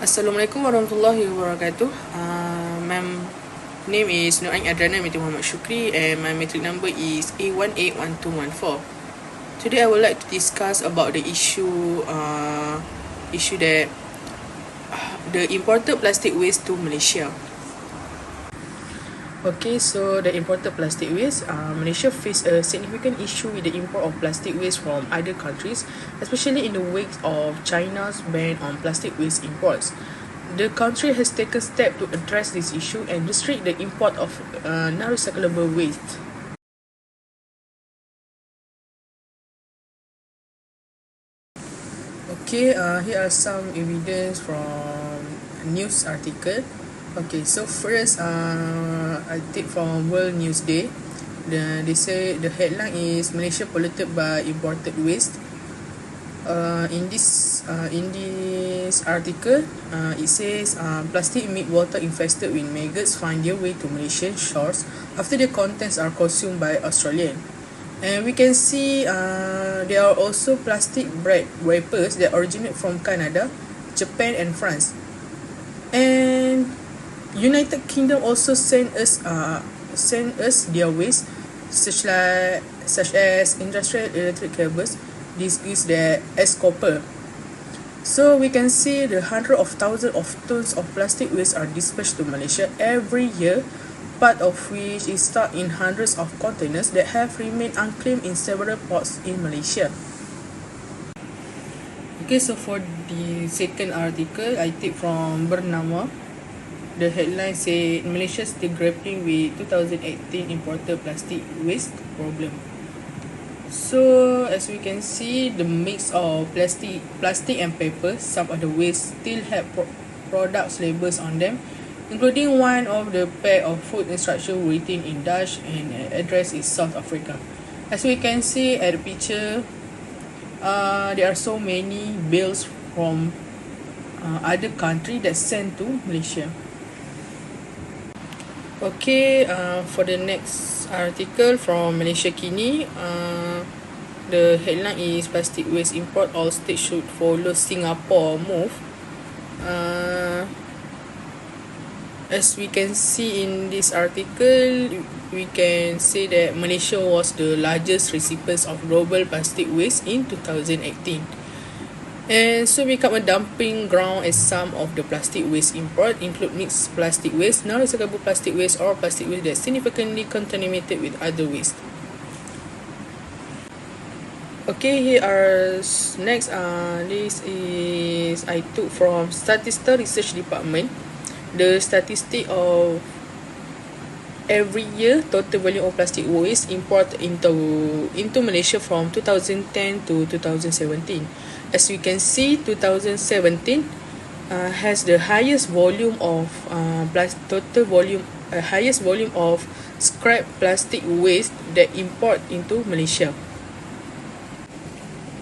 Assalamualaikum warahmatullahi wabarakatuh. My name is Nur Ain Adrana binti Muhammad Shukri and my matric number is A181214. Today I would like to discuss about the issue that the imported plastic waste to Malaysia. Okay, so the imported plastic waste, Malaysia face a significant issue with the import of plastic waste from other countries, especially in the wake of China's ban on plastic waste imports. The country has taken steps to address this issue and restrict the import of non-recyclable waste. Okay, here are some evidence from news article. Okay, so first, I take from World News Day. They say the headline is Malaysia polluted by imported waste. In this article, it says plastic meat water infested with maggots find their way to Malaysian shores after their contents are consumed by Australian. And we can see there are also plastic bread wrappers that originate from Canada, Japan and France. And United Kingdom also send us their waste, such as industrial electric cables. This is the as copper. So we can see the hundreds of thousands of tons of plastic waste are dispatched to Malaysia every year, part of which is stuck in hundreds of containers that have remained unclaimed in several ports in Malaysia. Okay, so for the second article, I take from Bernama. The headline say Malaysia still grappling with 2018 imported plastic waste problem. So as we can see, the mix of plastic and paper, some of the waste still have products labels on them, including one of the pair of food instruction written in Dutch and address is South Africa. As we can see at the picture, there are so many bills from other country that sent to Malaysia. Okay, for the next article from Malaysia Kini, the headline is plastic waste import, all states should follow Singapore move. As we can see in this article, we can say that Malaysia was the largest recipient of global plastic waste in 2018. And so become a dumping ground as some of the plastic waste import include mixed plastic waste, non-recyclable plastic waste or plastic waste that significantly contaminated with other waste. Okay, here are next. This is I took from Statistical Research Department. The statistic of every year total volume of plastic waste import into Malaysia from 2010 to 2017. As we can see, 2017 has the highest volume of highest volume of scrap plastic waste that import into Malaysia.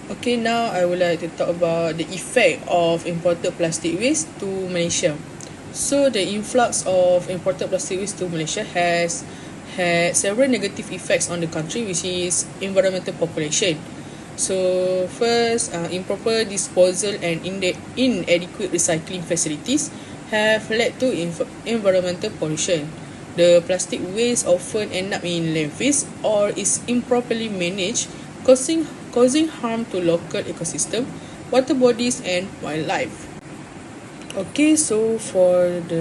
Okay, now I would like to talk about the effect of imported plastic waste to Malaysia. So the influx of imported plastic waste to Malaysia has had several negative effects on the country, which is environmental population. So first, improper disposal and inadequate recycling facilities have led to environmental pollution. The plastic waste often end up in landfills or is improperly managed, causing harm to local ecosystem, water bodies and wildlife. Okay, so for the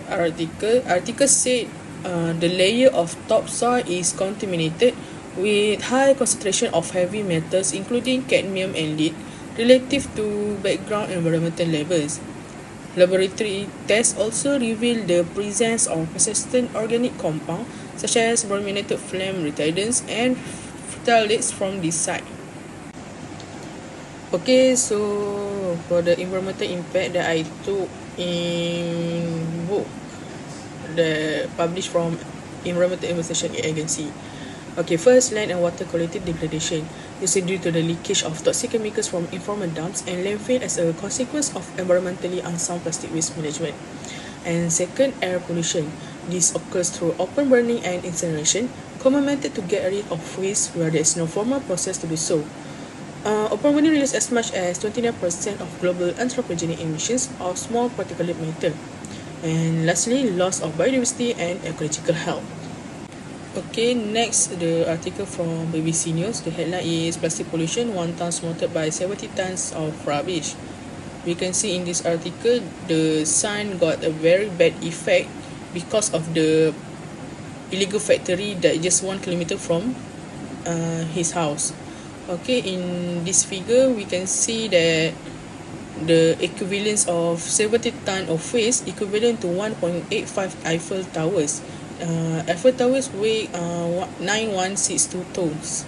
article said the layer of topsoil is contaminated with high concentration of heavy metals including cadmium and lead relative to background environmental levels. Laboratory tests also reveal the presence of persistent organic compounds such as brominated flame retardants and phthalates from this site. Okay, so for the environmental impact that I took in book that published from Environmental Investigation Agency. Okay, first, land and water quality degradation. This is due to the leakage of toxic chemicals from informal dumps and landfill as a consequence of environmentally unsound plastic waste management. And second, air pollution. This occurs through open burning and incineration, common method to get rid of waste where there is no formal process to do so. Open released as much as 29% of global anthropogenic emissions of small particulate matter. And lastly, loss of biodiversity and ecological health. Okay, next the article from BBC News. The headline is Plastic Pollution, 1 ton smelted by 70 tons of rubbish. We can see in this article the sun got a very bad effect because of the illegal factory that just 1 kilometer from his house. Okay, in this figure we can see that the equivalence of 70 ton of waste equivalent to 1.85 Eiffel Towers. Eiffel Towers weigh 9162 tons.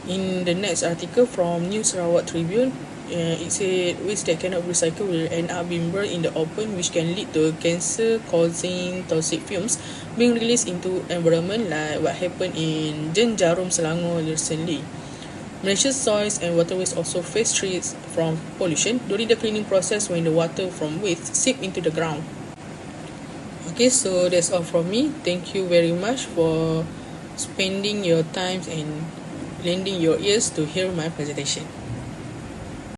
In the next article from New Sarawak Tribune, it said waste that cannot be recycled will end up being burned in the open, which can lead to cancer-causing toxic fumes being released into environment, like what happened in Jen Jarum, Selangor recently. Malaysia's soils and waterways also face threats from pollution during the cleaning process when the water from waste seep into the ground. Okay, so that's all from me. Thank you very much for spending your time and lending your ears to hear my presentation.